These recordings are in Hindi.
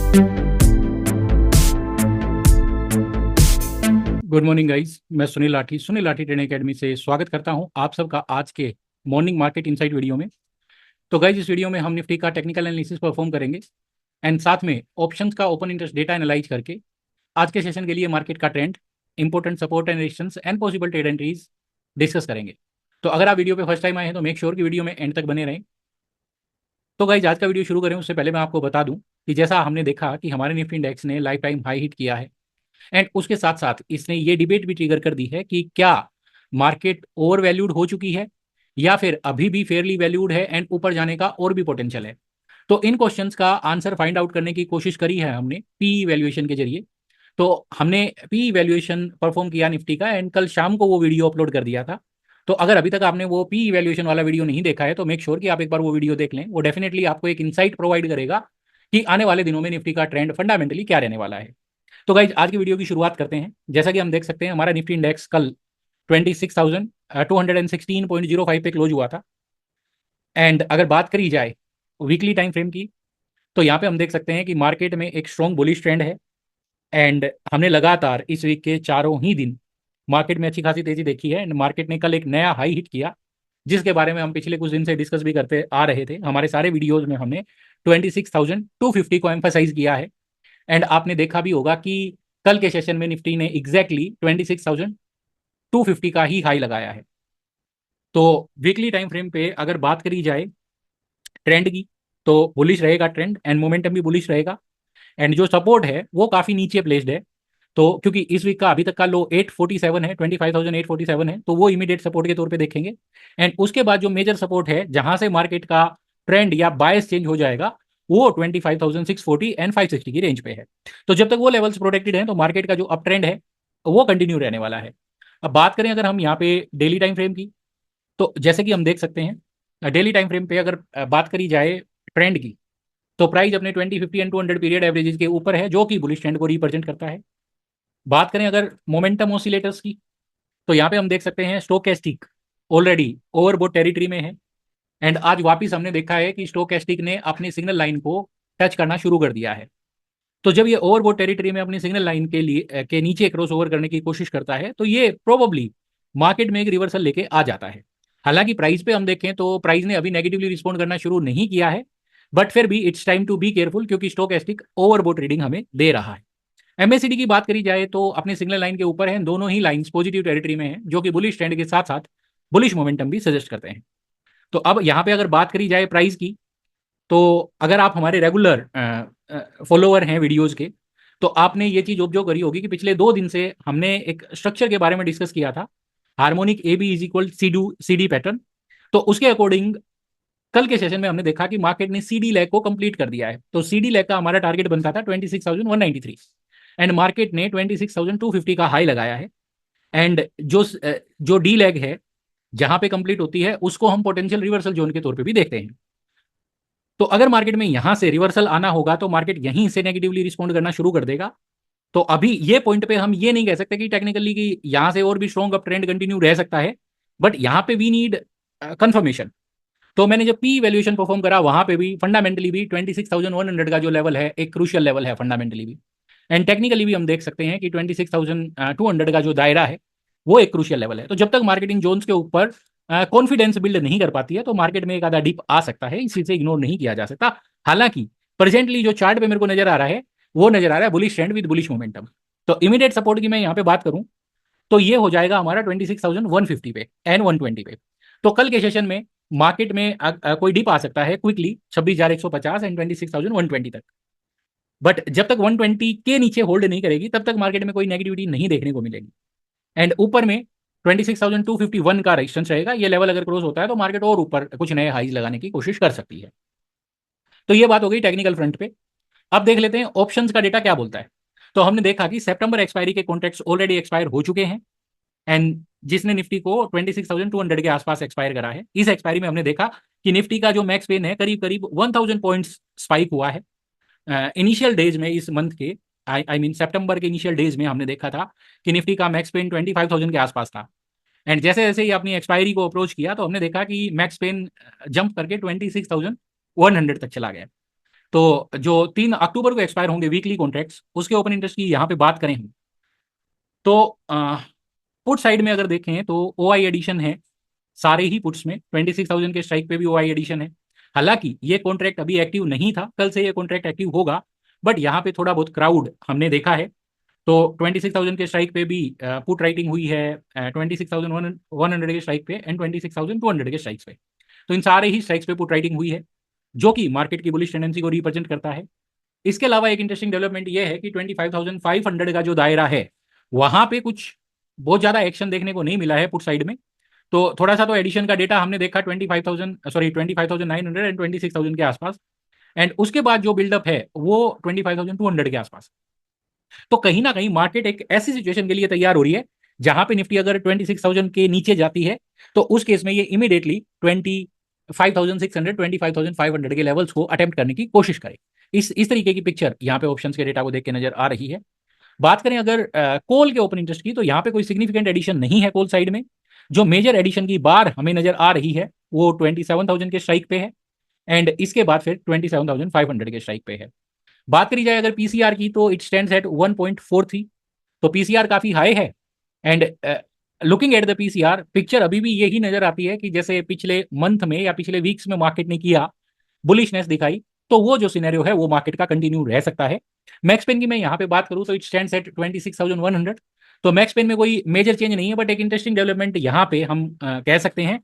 गुड मॉर्निंग गाइस, मैं सुनील लाठी ट्रेडिंग एकेडमी से स्वागत करता हूं आप सबका आज के मॉर्निंग मार्केट इनसाइट वीडियो में। तो गाइस, इस वीडियो में हम निफ्टी का टेक्निकल एनालिसिस परफॉर्म करेंगे एंड साथ में ऑप्शंस का ओपन इंटरेस्ट डेटा एनालाइज करके आज के सेशन के लिए मार्केट का trend, important support and resistance and possible trade entries discuss करेंगे। तो अगर आप वीडियो पे फर्स्ट टाइम आए हैं तो मेक श्योर कि वीडियो में एंड तक बने रहें। तो गाइस, आज का वीडियो शुरू करें उससे पहले मैं आपको बता दूं कि जैसा हमने देखा कि हमारे निफ्टी इंडेक्स ने लाइफ टाइम हाई हिट किया है एंड उसके साथ साथ इसने ये डिबेट भी ट्रिगर कर दी है कि क्या मार्केट ओवर वैल्यूड हो चुकी है या फिर अभी भी फेयरली वैल्यूड है एंड ऊपर जाने का और भी पोटेंशियल है। तो इन क्वेश्चंस का आंसर फाइंड आउट करने की कोशिश करी है हमने पी वैल्यूएशन के जरिए। तो हमने पी वैल्यूएशन परफॉर्म किया निफ्टी का एंड कल शाम को वो वीडियो अपलोड कर दिया था। तो अगर अभी तक आपने वो पी वैल्यूएशन वाला वीडियो नहीं देखा है तो मेक श्योर कि आप एक बार वो वीडियो देख लें। वो डेफिनेटली आपको एक इंसाइट प्रोवाइड करेगा कि आने वाले दिनों में निफ्टी का ट्रेंड फंडामेंटली क्या रहने वाला है। तो गाइज, आज की वीडियो की शुरुआत करते हैं। जैसा कि हम देख सकते हैं हमारा निफ्टी इंडेक्स कल 26,216.05 पे क्लोज हुआ था। एंड अगर बात करी जाए वीकली टाइम फ्रेम की तो यहाँ पे हम देख सकते हैं कि मार्केट में एक स्ट्रॉन्ग बुलिश ट्रेंड है एंड हमने लगातार इस वीक के चारों ही दिन मार्केट में अच्छी खासी तेजी देखी है एंड मार्केट ने कल एक नया हाई हिट किया जिसके बारे में हम पिछले कुछ दिन से डिस्कस भी करते आ रहे थे। हमारे सारे वीडियोज में हमने 26,250 को एम्फासाइज किया है एंड आपने देखा भी होगा कि कल के सेशन में निफ्टी ने एग्जैक्टली 26,250 का ही हाई लगाया है। तो वीकली टाइम फ्रेम पे अगर बात करी जाए ट्रेंड की तो बुलिश रहेगा ट्रेंड एंड मोमेंटम भी बुलिश रहेगा एंड जो सपोर्ट है वो काफी नीचे प्लेस्ड है। तो क्योंकि इस वीक का अभी तक का लो 847 है, 25,847 है, तो वो इमीडिएट सपोर्ट के तौर पे देखेंगे एंड उसके बाद जो मेजर सपोर्ट है जहां से मार्केट का ट्रेंड या बायस चेंज हो जाएगा वो 25,640 एंड 560 की रेंज पे है। तो जब तक वो लेवल्स प्रोटेक्टेड हैं तो मार्केट का जो अप ट्रेंड है वो कंटिन्यू रहने वाला है। अब बात करें अगर हम यहाँ पे डेली टाइम फ्रेम की तो जैसे कि हम देख सकते हैं डेली टाइम फ्रेम पे अगर बात करी जाए ट्रेंड की तो प्राइस अपने 20, 50 एंड 200 पीरियड एवरेजेस के ऊपर है जो कि बुलिश ट्रेंड को रिप्रेजेंट करता है। बात करें अगर मोमेंटम ऑसिलेटर्स की तो यहाँ पे हम देख सकते हैं स्टोकेस्टिक ऑलरेडी ओवरबोट टेरिटरी में है एंड आज वापिस हमने देखा है कि स्टोकेस्टिक ने अपनी सिग्नल लाइन को टच करना शुरू कर दिया है। तो जब ये ओवरबोट टेरिटरी में अपनी सिग्नल लाइन के लिए के नीचे क्रॉस ओवर करने की कोशिश करता है तो ये प्रोबेबली मार्केट में एक रिवर्सल लेके आ जाता है। हालांकि प्राइस पे हम देखें तो प्राइस ने अभी नेगेटिवली रिस्पॉन्ड करना शुरू नहीं किया है बट फिर भी it's time to be careful क्योंकि स्टोकेस्टिक ओवरबोट रीडिंग हमें दे रहा है। एमएसीडी की बात करी जाए तो अपने सिग्नल लाइन के ऊपर है, दोनों ही लाइंस पॉजिटिव टेरिटरी में है जो कि बुलिश ट्रेंड के साथ साथ बुलिश मोमेंटम भी सजेस्ट करते हैं। तो अब यहाँ पे अगर बात करी जाए प्राइस की तो अगर आप हमारे रेगुलर फॉलोअर हैं वीडियोज के तो आपने ये चीज ऑब्जर्व करी होगी कि पिछले 2 दिन से हमने एक स्ट्रक्चर के बारे में डिस्कस किया था, harmonic A B is equal C D pattern. तो उसके अकॉर्डिंग कल के सेशन में हमने देखा कि मार्केट ने सी डी लैग को कंप्लीट कर दिया है। तो सी डी लैग का हमारा टारगेट बनता था 26,193 एंड मार्केट ने 26,250 का हाई लगाया है एंड जो डी लैग है जहां पे कंप्लीट होती है उसको हम पोटेंशियल रिवर्सल जोन के तौर पे भी देखते हैं। तो अगर मार्केट में यहां से रिवर्सल आना होगा तो मार्केट यहीं से नेगेटिवली रिस्पॉन्ड करना शुरू कर देगा। तो अभी ये पॉइंट पे हम ये नहीं कह सकते कि टेक्निकली कि यहां से और भी स्ट्रॉन्ग अप ट्रेंड कंटिन्यू रह सकता है बट यहां पे वी नीड कंफर्मेशन। तो मैंने जब पी वैल्यूएशन परफॉर्म करा वहां पे भी फंडामेंटली भी 26,100 का जो लेवल है एक क्रूशियल लेवल है फंडामेंटली भी एंड टेक्निकली भी हम देख सकते हैं कि 26,200 का जो दायरा है वो एक क्रूशियल लेवल है। तो जब तक मार्केटिंग जोन्स के ऊपर कॉन्फिडेंस बिल्ड नहीं कर पाती है तो मार्केट में एक आधा डिप आ सकता है, इस चीज से इग्नोर नहीं किया जा सकता। हालांकि प्रेजेंटली जो चार्ट पे मेरे को नजर आ रहा है वो नजर आ रहा है bullish trend with bullish momentum. तो इमीडिएट सपोर्ट की मैं यहाँ पे बात करूं तो ये हो जाएगा हमारा 26,150 पे एंड 120 पे। तो कल के सेशन में मार्केट में कोई डिप आ सकता है क्विकली 26,150 एंड 26,120 तक। बट जब तक 120 के नीचे होल्ड नहीं करेगी तब तक मार्केट में कोई नेगेटिविटी नहीं देखने को मिलेगी एंड ऊपर में 26,251 का रेजिस्टेंस रहेगा। ये लेवल अगर क्रॉस होता है तो मार्केट और ऊपर कुछ नए हाईज लगाने की कोशिश कर सकती है। तो ये बात हो गई टेक्निकल फ्रंट पे। अब देख लेते हैं ऑप्शंस का डेटा क्या बोलता है। तो हमने देखा कि सितंबर एक्सपायरी के कॉन्ट्रैक्ट्स ऑलरेडी एक्सपायर हो चुके हैं एंड जिसने निफ्टी को 26,200 के आसपास एक्सपायर करा है। इस एक्सपायरी में हमने देखा कि निफ्टी का जो मैक्स पेन है करीब करीब 1,000 पॉइंट्स स्पाइक हुआ है। इनिशियल डेज में इस मंथ के आई मीन सितंबर के इनिशियल डेज में हमने देखा था कि निफ्टी का मैक्स पेन 25,000 के आसपास था एंड जैसे जैसे ही अपनी एक्सपायरी को अप्रोच किया तो हमने देखा कि मैक्स पेन जंप करके 26,100 तक चला गया। तो जो 3 अक्टूबर को एक्सपायर होंगे वीकली कॉन्ट्रैक्ट्स, उसके ओपन इंटरेस्ट की यहाँ पे बात करें हम, तो पुट साइड में अगर देखें तो ओ आई एडिशन है सारे ही पुट्स में। 26,000 के स्ट्राइक पे भी ओ आई एडिशन है। हालांकि ये कॉन्ट्रैक्ट अभी एक्टिव नहीं था, कल से ये कॉन्ट्रैक्ट एक्टिव होगा, बट यहाँ पे थोड़ा बहुत क्राउड हमने देखा है। तो 26,000 के स्ट्राइक पे भी पुट राइटिंग हुई है, 26,100 के स्ट्राइक पे एंड 26,200 के स्ट्राइक्स पे। तो इन सारे ही स्ट्राइक्स पे पुट राइटिंग हुई है, जो कि मार्केट की बुलिश टेंडेंसी को रिप्रेजेंट करता है। इसके अलावा एक इंटरेस्टिंग डेवलपमेंट ये है कि 25,500 का जो दायरा है, वहां पे कुछ बहुत ज्यादा एक्शन देखने को नहीं मिला है पुट साइड में। तो थोड़ा सा तो एडिशन का डेटा हमने देखा 25,900 एंड 26,000 के आसपास, एंड उसके बाद जो बिल्डअप है वो 25,200 के आसपास। तो कहीं ना कहीं मार्केट एक ऐसी सिचुएशन के लिए तैयार हो रही है जहां पे निफ्टी अगर 26,000 के नीचे जाती है तो उस केस में ये इमीडिएटली 25,600 25,500 के लेवल्स को अटेम्प्ट करने की कोशिश करे। इस तरीके की पिक्चर यहाँ पे ऑप्शंस के डेटा को देख के नजर आ रही है। बात करें अगर कोल के ओपन इंटरेस्ट की, तो यहाँ पे कोई सिग्निफिकेंट एडिशन नहीं है कोल साइड में। जो मेजर एडिशन की बार हमें नजर आ रही है वो 27,000 के स्ट्राइक पे है, एंड इसके बाद फिर 27,500 के स्ट्राइक पे है। बात करी जाए अगर पीसीआर की, तो इट स्टैंड्स एट 1.43। तो पीसीआर काफी हाई है, and looking at the PCR picture अभी भी यही नजर आती है कि जैसे पिछले मंथ में या पिछले वीक्स में मार्केट ने किया, बुलिशनेस दिखाई, तो वो जो सिनेरियो है वो मार्केट का कंटिन्यू रह सकता है। मैक्स पेन की मैं यहाँ पे बात करूँ तो इट स्टैंड्स एट 26,100। तो मैक्स पेन में कोई मेजर चेंज नहीं है, बट एक इंटरेस्टिंग डेवलपमेंट यहाँ पे हम कह सकते हैं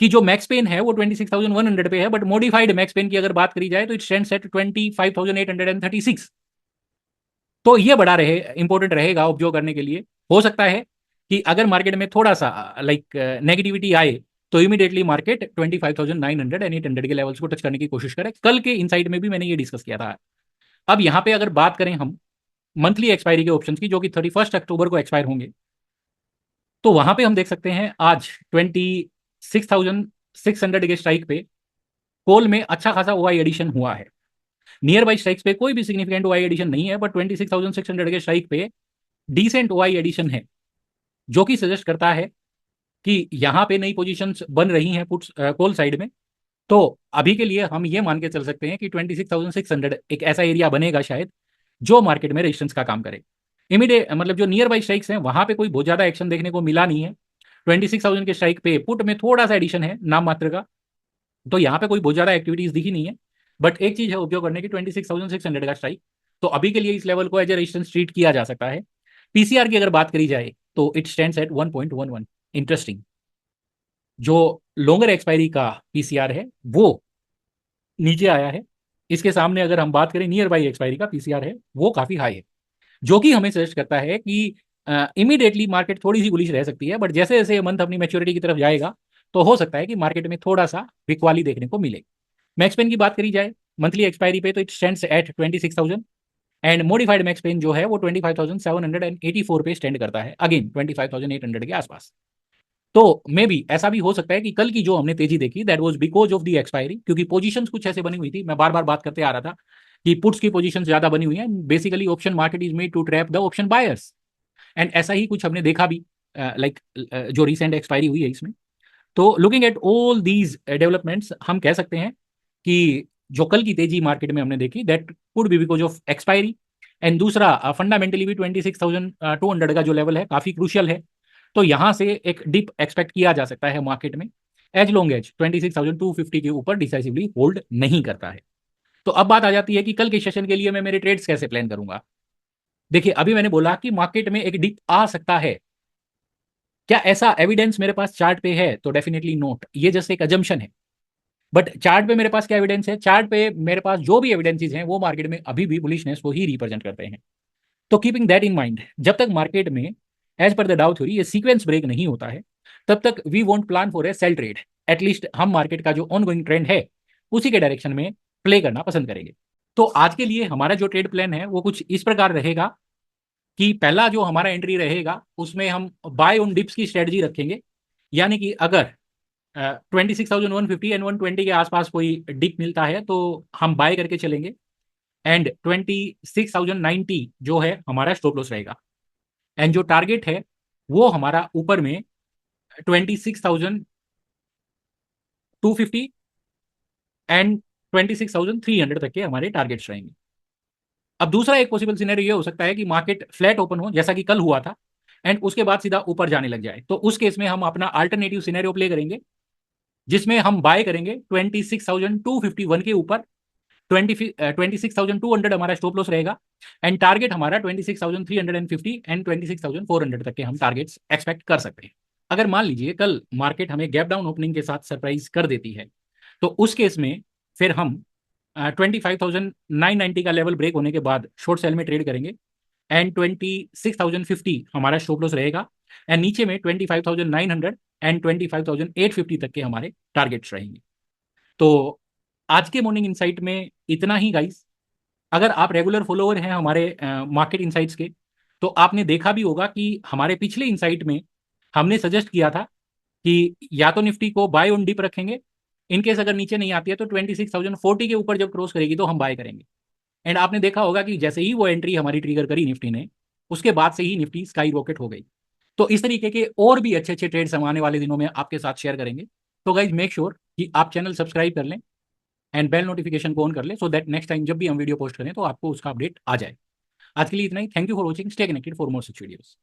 कि जो मैक्स पेन है वो 26,100 पे है, बट मॉडिफाइड मैक्स पेन की अगर बात करी जाए तो इट स्टैंड्स एट 25,836। तो ये बड़ा रहे इंपॉर्टेंट रहेगा ऑब्जर्व करने के लिए। हो सकता है कि अगर मार्केट में थोड़ा सा लाइक नेगेटिविटी आए तो इमीडिएटली मार्केट 25,900 एंड 800 के लेवल्स को टच करने की कोशिश करे। कल के इनसाइट में भी मैंने ये डिस्कस किया था। अब यहाँ पे अगर बात करें हम मंथली एक्सपायरी के ऑप्शंस की, जो कि 31 अक्टूबर को एक्सपायर होंगे, तो वहां पे हम देख सकते हैं आज 26,600 के स्ट्राइक पे कोल में अच्छा खासा ओआई एडिशन हुआ है। नियर बाई स्ट्राइक्स पे कोई भी सिग्निफिकेंट ओआई एडिशन नहीं है, बट 26,600 के स्ट्राइक पे डिसेंट ओआई एडिशन है, जो कि सजेस्ट करता है कि यहाँ पे नई पोजीशंस बन रही हैं पुट्स कॉल साइड में। तो अभी के लिए हम ये मान के चल सकते हैं कि 26,600 एक ऐसा एरिया बनेगा शायद जो मार्केट में रेजिस्टेंस का काम करे। इमीडिएट मतलब जो नियर बाई स्ट्राइक्स हैं वहां पे कोई बहुत ज्यादा एक्शन देखने को मिला नहीं है। 26,000 के स्ट्राइक पे पुट में थोड़ा सा एडिशन है नाम मात्र का, तो यहाँ पे कोई बहुत ज्यादा एक्टिविटीज दिखी नहीं है। बट एक चीज है उपयोग करने की, 26,600 का स्ट्राइक, तो अभी के लिए इस लेवल को एज ए रेजिस्टेंस ट्रीट किया जा सकता है। पीसीआर की अगर बात करी जाए तो इट स्टैंड्स एट 1.11। इंटरेस्टिंग, जो लॉन्गर एक्सपायरी का पीसीआर है वो नीचे आया है। इसके सामने अगर हम बात करें नियर बाई एक्सपायरी का पीसीआर है वो काफी हाई है, जो कि हमें सजेस्ट करता है कि इमीडिएटली मार्केट थोड़ी सी बुलिश रह सकती है, बट जैसे जैसे मंथ अपनी मैच्योरिटी की तरफ जाएगा तो हो सकता है कि मार्केट में थोड़ा सा बिकवाली देखने को मिले। मैक्स पेन की बात करी जाए मंथली एक्सपायरी पे, तो it stands at 26,000, and modified max pain जो है वो 25,784 पे स्टैंड करता है, अगेन 25,800 के आसपास। तो मे बी ऐसा भी हो सकता है कि कल की जो हमने तेजी देखी that was because of the expiry, क्योंकि पोजीशंस कुछ ऐसे बनी हुई थी। मैं बार बार बात करते आ रहा था कि पुट्स की पोजीशंस ज्यादा बनी हुई हैं। Basically option market is made to trap the option buyers, and ऐसा ही कुछ हमने देखा भी लाइक जो रिसेंट एक्सपायरी हुई है इसमें। तो looking at all these developments हम कह सकते हैं कि जो कल की तेजी मार्केट में हमने देखी that could be because of expiry, and दूसरा फंडामेंटली भी 26,200 का जो लेवल है काफी क्रूशियल है। तो यहां से एक डिप एक्सपेक्ट किया जा सकता है मार्केट में, एज लॉन्ग एज 26,250 के ऊपर डिसाइसिवली होल्ड नहीं करता है। तो अब बात आ जाती है कि कल के सेशन के लिए मैं मेरे ट्रेड्स कैसे प्लान करूंगा। देखिए, अभी मैंने बोला कि मार्केट में एक डिप आ सकता है। क्या ऐसा एविडेंस मेरे पास चार्ट पे है? तो डेफिनेटली नोट, ये जस्ट एक अजम्पशन है। बट चार्ट पे मेरे पास क्या एविडेंस है? चार्ट पे मेरे पास जो भी एविडेंसेस हैं वो मार्केट में अभी भी बुलिशनेस को ही रिप्रेजेंट करते हैं। तो कीपिंग दैट इन माइंड, जब तक मार्केट में एज पर द डाउ थ्योरी ये सीक्वेंस ब्रेक नहीं होता है, तब तक we won't plan for a sale trade. At least हम मार्केट का जो ऑनगोइंग ट्रेंड है उसी के डायरेक्शन में प्ले करना पसंद करेंगे। तो आज के लिए हमारा जो ट्रेड प्लान है वो कुछ इस प्रकार रहेगा कि पहला जो हमारा एंट्री रहेगा उसमें हम बाय ऑन डिप्स की स्ट्रेटजी रखेंगे। यानी कि अगर 26,150 एंड 120 के आसपास कोई डिप मिलता है तो हम बाय करके चलेंगे, एंड 26,090 जो है हमारा स्टॉप लॉस रहेगा, एंड जो टारगेट है वो हमारा ऊपर में 26,250 एंड 26,300 तक के हमारे टारगेट्स रहेंगे। अब दूसरा एक पॉसिबल सिनेरियो ये हो सकता है कि मार्केट फ्लैट ओपन हो जैसा कि कल हुआ था एंड उसके बाद सीधा ऊपर जाने लग जाए। तो उस केस में हम अपना अल्टरनेटिव सिनेरियो प्ले करेंगे जिसमें हम बाय करेंगे 26,251 के ऊपर। 26,200 हमारा स्टॉप लॉस रहेगा एंड टारगेट हमारा 26,350 एंड 26,400 तक के हम टारगेट्स एक्सपेक्ट कर सकते हैं। अगर मान लीजिए कल मार्केट हमें गैप डाउन ओपनिंग के साथ सरप्राइज कर देती है तो उस केस में फिर हम 25,990 का लेवल ब्रेक होने के बाद शॉर्ट सेल में ट्रेड करेंगे एंड 26,050 हमारा स्टॉप लॉस रहेगा एंड नीचे में 25,900 एंड 25,850 तक के हमारे टारगेट्स रहेंगे। तो आज के मॉर्निंग इनसाइट में इतना ही गाइस। अगर आप रेगुलर फॉलोअर हैं हमारे मार्केट इनसाइट्स के तो आपने देखा भी होगा कि हमारे पिछले इनसाइट में हमने सजेस्ट किया था कि या तो निफ्टी को बाय ऑन डिप रखेंगे, इनकेस अगर नीचे नहीं आती है तो 26,040 के ऊपर जब क्रॉस करेगी तो हम बाय करेंगे। एंड आपने देखा होगा कि जैसे ही वो एंट्री हमारी ट्रिगर करी निफ्टी ने, उसके बाद से ही निफ्टी स्काई रॉकेट हो गई। तो इस तरीके के और भी अच्छे अच्छे ट्रेड्स हम आने वाले दिनों में आपके साथ शेयर करेंगे। तो गाइज मेक श्योर कि आप चैनल सब्सक्राइब कर लें एंड बेल नोटिफिकेशन को ऑन कर लें सो दैट नेक्स्ट टाइम जब भी हम वीडियो पोस्ट करें तो आपको उसका अपडेट आ जाए। आज के लिए इतना ही। Thank you for watching. Stay connected for more such videos.